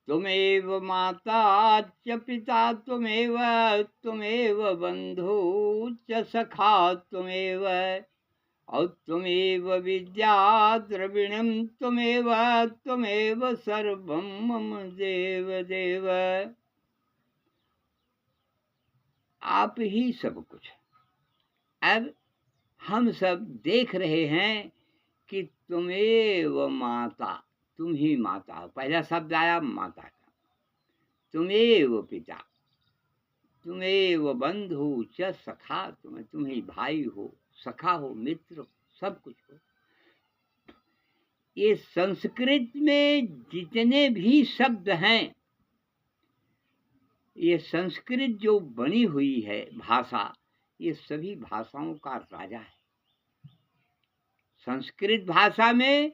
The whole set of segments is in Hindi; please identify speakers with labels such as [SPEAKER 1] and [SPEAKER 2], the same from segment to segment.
[SPEAKER 1] त्वमेव माता च पिता त्वमेव, त्वमेव बंधु च सखा त्वमेव, और त्वमेव विद्या द्रविणं त्वमेव, त्वमेव सर्वं मम देव देव। आप ही सब कुछ। अब हम सब देख रहे हैं कि त्वमेव माता, तुम ही माता हो। पहला शब्द आया माता का। त्वमेव पिता, त्वमेव बंधु च सखा, तुम ही भाई हो, सखा हो, मित्र हो, सब कुछ हो। ये संस्कृत में जितने भी शब्द हैं, ये संस्कृत जो बनी हुई है भाषा, ये सभी भाषाओं का राजा है। संस्कृत भाषा में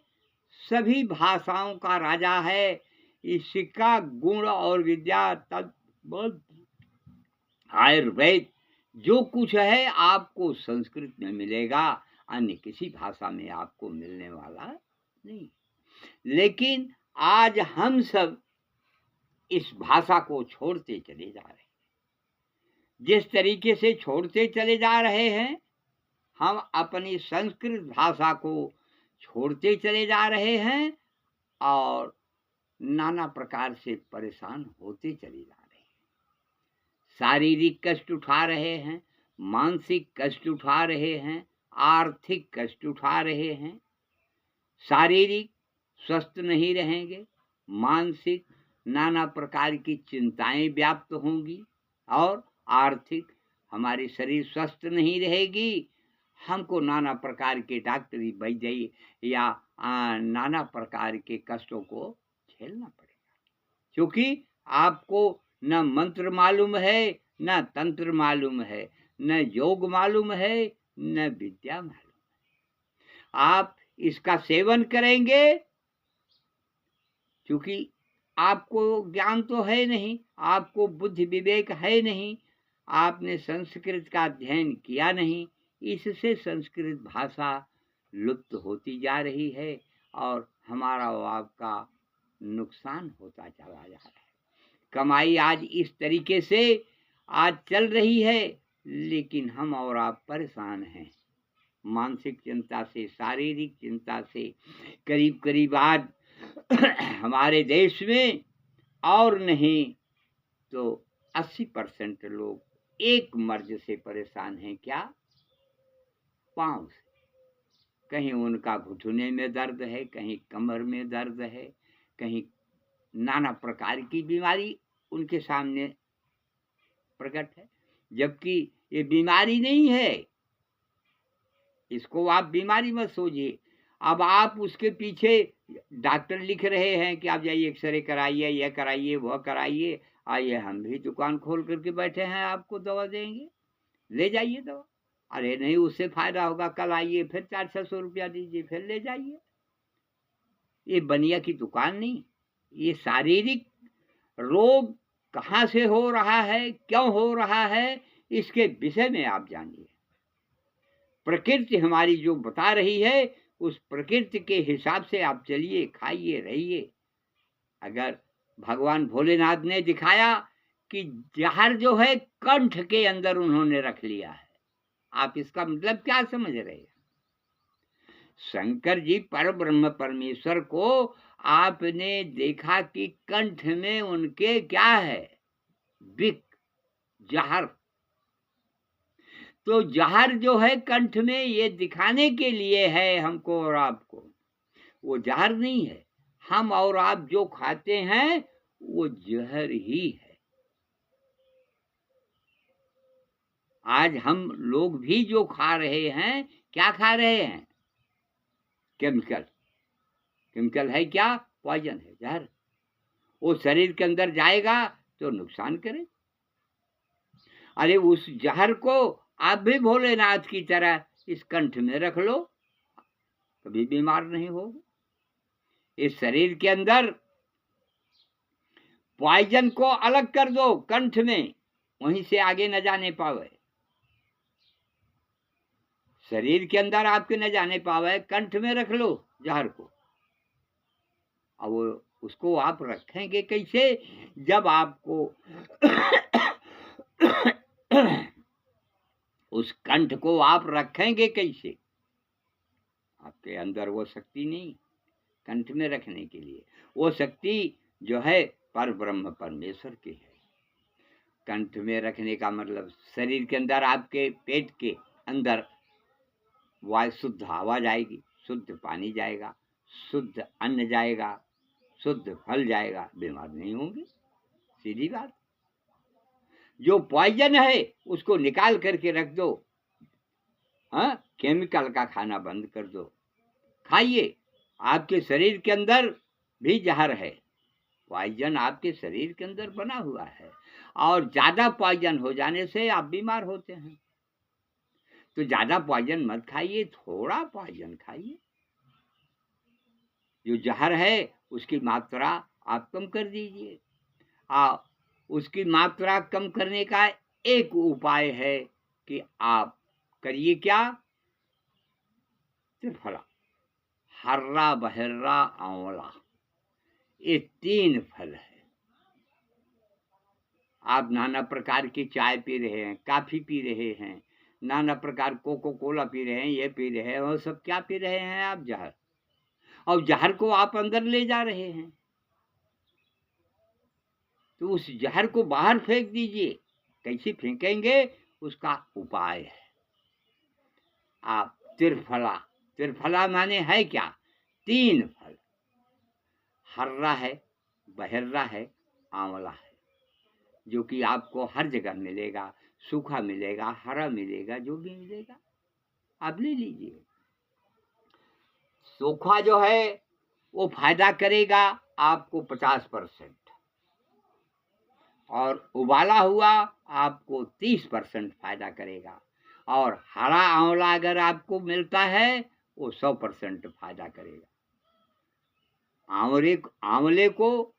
[SPEAKER 1] सभी भाषाओं का राजा है। इसका गुण और विद्या, तत्व, आयुर्वेद, जो कुछ है आपको संस्कृत में मिलेगा, अन्य किसी भाषा में आपको मिलने वाला नहीं। लेकिन आज हम सब इस भाषा को छोड़ते चले जा रहे हैं। जिस तरीके से छोड़ते चले जा रहे हैं, हम अपनी संस्कृत भाषा को छोड़ते चले जा रहे हैं और नाना प्रकार से परेशान होते चले जा रहे हैं। शारीरिक कष्ट उठा रहे हैं, मानसिक कष्ट उठा रहे हैं, आर्थिक कष्ट उठा रहे हैं। शारीरिक स्वस्थ नहीं रहेंगे, मानसिक नाना प्रकार की चिंताएं व्याप्त होंगी, और आर्थिक हमारी शरीर स्वस्थ नहीं रहेगी। हमको नाना प्रकार के डॉक्टरी वैद्य या नाना प्रकार के कष्टों को झेलना पड़ेगा, क्योंकि आपको न मंत्र मालूम है, न तंत्र मालूम है, न योग मालूम है, न विद्या मालूम है। आप इसका सेवन करेंगे, क्योंकि आपको ज्ञान तो है नहीं, आपको बुद्धि विवेक है नहीं, आपने संस्कृत का अध्ययन किया नहीं, इससे संस्कृत भाषा लुप्त होती जा रही है और हमारा और आपका नुकसान होता चला जा रहा है। कमाई आज इस तरीके से आज चल रही है, लेकिन हम और आप परेशान हैं, मानसिक चिंता से, शारीरिक चिंता से। करीब करीब आज हमारे देश में और नहीं तो 80% लोग एक मर्ज से परेशान हैं। क्या? पांव से। कहीं उनका घुटने में दर्द है, कहीं कमर में दर्द है, कहीं नाना प्रकार की बीमारी उनके सामने प्रकट है, जबकि ये बीमारी नहीं है। इसको आप बीमारी मत सोचिए। अब आप उसके पीछे डॉक्टर लिख रहे हैं कि आप जाइए एक्सरे कराइए, यह कराइए, वह कराइए। आइए, हम भी दुकान खोल करके बैठे हैं, आपको दवा देंगे, ले जाइए दवा। अरे नहीं, उससे फायदा होगा, कल आइए, फिर 400-600 रुपया दीजिए, फिर ले जाइए। ये बनिया की दुकान नहीं। ये शारीरिक रोग कहाँ से हो रहा है, क्यों हो रहा है, इसके विषय में आप जानिए। प्रकृति हमारी जो बता रही है, उस प्रकृति के हिसाब से आप चलिए, खाइए, रहिए। अगर भगवान भोलेनाथ ने दिखाया कि जहर जो है कंठ के अंदर उन्होंने रख लिया है, आप इसका मतलब क्या समझ रहे हैं? शंकर जी पर ब्रह्म परमेश्वर को आपने देखा कि कंठ में उनके क्या है? विक, जहर। तो जहर जो है कंठ में, ये दिखाने के लिए है हमको और आपको। वो जहर नहीं है। हम और आप जो खाते हैं वो जहर ही है। आज हम लोग भी जो खा रहे हैं, क्या खा रहे हैं? केमिकल। केमिकल है क्या? पॉइजन है, जहर। वो शरीर के अंदर जाएगा तो नुकसान करे। अरे उस जहर को आप भी भोलेनाथ की तरह इस कंठ में रख लो, कभी बीमार नहीं होगा। इस शरीर के अंदर पॉइजन को अलग कर दो कंठ में, वहीं से आगे न जाने पावे। शरीर के अंदर आपके न जाने पावे, कंठ में रख लो जहर को। अब वो उसको आप रखेंगे कैसे जब आपको उस कंठ को आप रखेंगे कैसे? आपके अंदर वो शक्ति नहीं कंठ में रखने के लिए। वो शक्ति जो है पर ब्रह्म परमेश्वर की है। कंठ में रखने का मतलब शरीर के अंदर आपके पेट के अंदर वायु शुद्ध हवा जाएगी, शुद्ध पानी जाएगा, शुद्ध अन्न जाएगा, शुद्ध फल जाएगा, बीमार नहीं होंगे। सीधी बात। जो पॉइजन है उसको निकाल करके रख दो। हाँ, केमिकल का खाना बंद कर दो, खाइए। आपके शरीर के अंदर भी जहर है, पॉइजन आपके शरीर के अंदर बना हुआ है, और ज्यादा पॉइजन हो जाने से आप बीमार होते हैं। तो ज्यादा पॉइजन मत खाइए, थोड़ा पॉइजन खाइए। जो जहर है उसकी मात्रा आप कम कर दीजिए। उसकी मात्रा कम करने का एक उपाय है कि आप करिए क्या? त्रिफला, हर्रा, बहर्रा, आंवला, ये 3 फल है। आप नाना प्रकार की चाय पी रहे हैं, कॉफी पी रहे हैं, नाना प्रकार कोको कोला पी रहे हैं, ये पी रहे हैं, और सब क्या पी रहे हैं आप? जहर। और जहर को आप अंदर ले जा रहे हैं। तो उस जहर को बाहर फेंक दीजिए। कैसे फेंकेंगे उसका उपाय है। आप त्रिफला, त्रिफला माने है क्या? 3 फल, हर्रा है, बहर्रा है, आंवला है, जो कि आपको हर जगह मिलेगा। सूखा मिलेगा, हरा मिलेगा, जो भी मिलेगा आप ले लीजिए। सूखा जो है वो फायदा करेगा आपको 50%, और उबाला हुआ आपको 30% फायदा करेगा, और हरा आंवला अगर आपको मिलता है वो 100% फायदा करेगा। आंवले को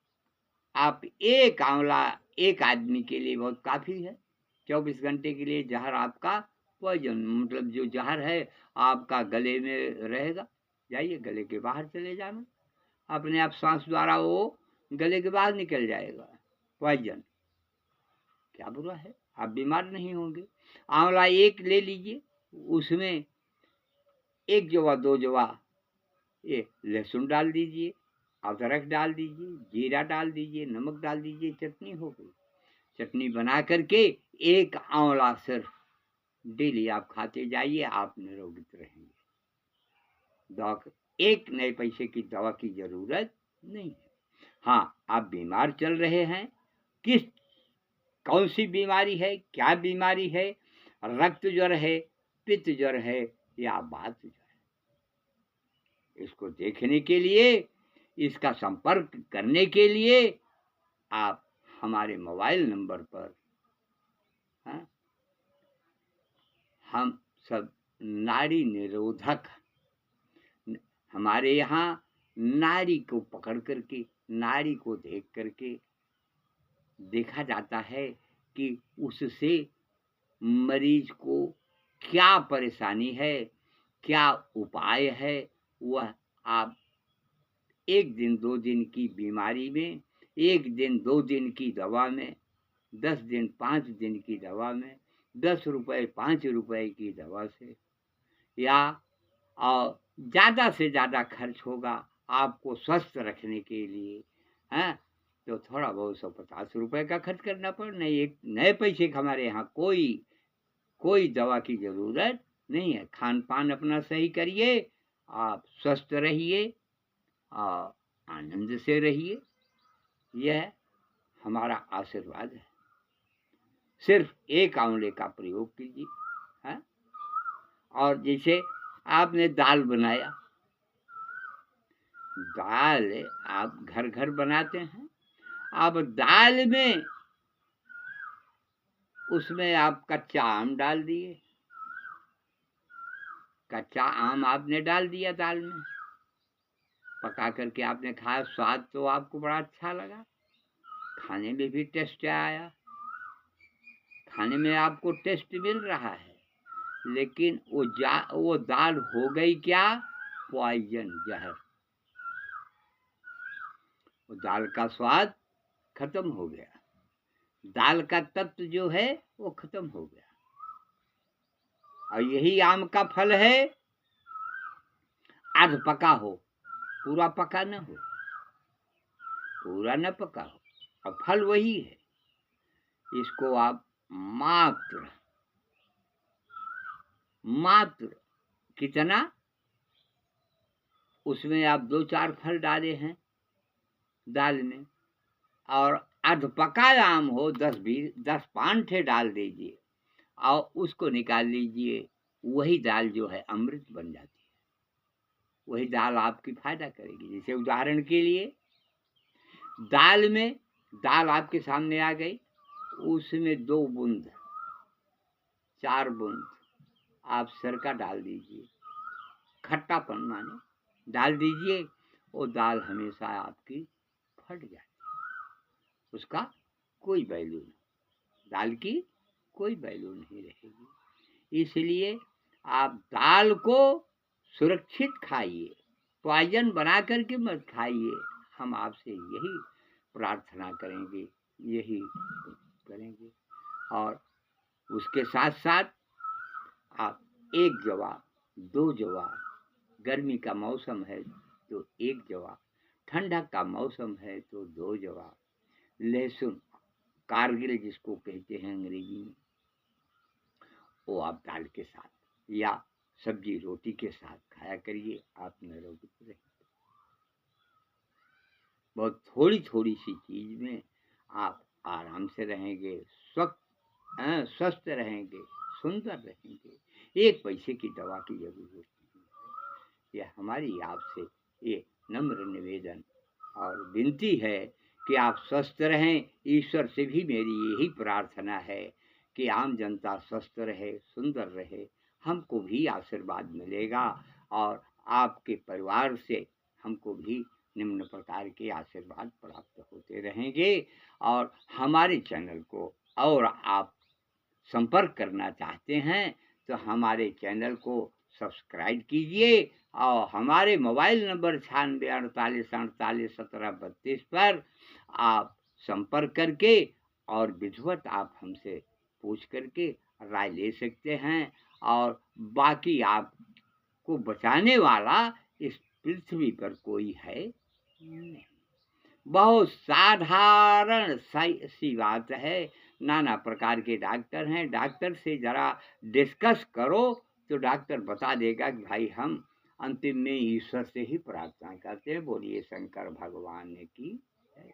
[SPEAKER 1] आप एक आंवला एक आदमी के लिए बहुत काफी है। 24 घंटे के लिए जहर आपका पॉइजन, मतलब जो जहर है आपका गले में रहेगा। जाइए गले के बाहर चले जाना, अपने आप सांस द्वारा वो गले के बाहर निकल जाएगा पॉइजन। क्या बुरा है, आप बीमार नहीं होंगे। आंवला एक ले लीजिए, उसमें 1 जवा 2 जवा ये लहसुन डाल दीजिए, अदरक डाल दीजिए, जीरा डाल दीजिए, नमक डाल दीजिए, चटनी हो गई। चटनी बना करके 1 आंवला सिर्फ डेली आप खाते जाइए, आप निरोगित रहेंगे। दवा, 1 नए पैसे की दवा की जरूरत नहीं है। हाँ, आप बीमार चल रहे हैं, कौन सी बीमारी है, क्या बीमारी है? रक्त ज्वर है, पित्त ज्वर है, या वात ज्वर है? इसको देखने के लिए, इसका संपर्क करने के लिए आप हमारे मोबाइल नंबर पर, हाँ, हम सब नाड़ी निरोधक, हमारे यहाँ नाड़ी को पकड़ करके, नाड़ी को देख करके देखा जाता है कि उससे मरीज को क्या परेशानी है, क्या उपाय है। वह आप 1 दिन 2 दिन की बीमारी में, 1 दिन 2 दिन की दवा में, 10 दिन 5 दिन की दवा में, 10 रुपए 5 रुपए की दवा से, या और ज़्यादा से ज़्यादा खर्च होगा आपको स्वस्थ रखने के लिए, हैं, तो थोड़ा बहुत 150 रुपए का खर्च करना पड़, नहीं 1 नए पैसे का हमारे यहाँ कोई दवा की ज़रूरत नहीं है। खान पान अपना सही करिए, आप स्वस्थ रहिए और आनंद से रहिए। यह हमारा आशीर्वाद है। सिर्फ 1 आंवले का प्रयोग कीजिए, हाँ? और जैसे आपने दाल बनाया, दाल आप घर घर बनाते हैं, आप दाल में उसमें आप कच्चा आम डाल दिए, कच्चा आम आपने डाल दिया दाल में, पका करके आपने खाया, स्वाद तो आपको बड़ा अच्छा लगा, खाने में भी टेस्ट आया, खाने में आपको टेस्ट मिल रहा है, लेकिन वो दाल हो गई क्या? पॉइजन, जहर। वो दाल का स्वाद खत्म हो गया, दाल का तत्व जो है वो खत्म हो गया। और यही आम का फल है, आध पका हो, पूरा पका न हो, पूरा न पका हो, और फल वही है। इसको आप मात्र कितना, उसमें आप 2-4 फल डाले हैं दाल में, और अध पका आम हो 10-5 ठे डाल दीजिए और उसको निकाल लीजिए, वही दाल जो है अमृत बन जाती है। वही दाल आपकी फायदा करेगी। जैसे उदाहरण के लिए दाल आपके सामने आ गई, उसमें 2 बूंद 4 बूंद आप सरका डाल दीजिए, खट्टापन माने डाल दीजिए, वो दाल हमेशा आपकी फट जाती, उसका कोई वैल्यू नहीं, दाल की कोई वैल्यू नहीं रहेगी। इसलिए आप दाल को सुरक्षित खाइए, पॉइजन बना करके मत खाइए। हम आपसे यही प्रार्थना करेंगे, यही करेंगे। और उसके साथ साथ आप 1 जवा, 2 जवा, गर्मी का मौसम है तो 1 जवा, ठंडक का मौसम है तो 2 जवा, लहसुन कारगिल जिसको कहते हैं अंग्रेजी में, वो आप दाल के साथ या सब्जी रोटी के साथ खाया करिए, आप निरोगी रहेंगे। बहुत थोड़ी सी चीज में आप आराम से रहेंगे, स्वस्थ रहेंगे, सुंदर रहेंगे। 1 पैसे की दवा की जरूरत नहीं है। यह हमारी आपसे ये नम्र निवेदन और विनती है कि आप स्वस्थ रहें। ईश्वर से भी मेरी यही प्रार्थना है कि आम जनता स्वस्थ रहे, सुंदर रहे, हमको भी आशीर्वाद मिलेगा और आपके परिवार से हमको भी निम्न प्रकार के आशीर्वाद प्राप्त होते रहेंगे। और हमारे चैनल को और आप संपर्क करना चाहते हैं तो हमारे चैनल को सब्सक्राइब कीजिए और हमारे मोबाइल नंबर 9648481732 पर आप संपर्क करके और विधिवत आप हमसे पूछ करके राय ले सकते हैं। और बाकी आपको बचाने वाला इस पृथ्वी पर कोई है नहीं। बहुत साधारण सी बात है। नाना प्रकार के डॉक्टर हैं, डॉक्टर से जरा डिस्कस करो तो डॉक्टर बता देगा कि भाई हम अंतिम में ईश्वर से ही प्रार्थना करते हैं। बोलिए शंकर भगवान की जय।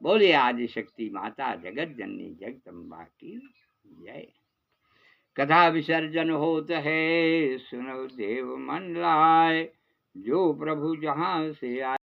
[SPEAKER 1] बोलिए आदि शक्ति माता जगत जननी जगदम्बा की जय। कथा विसर्जन होत है, सुनो देव मन लाए, जो प्रभु जहाँ से आए।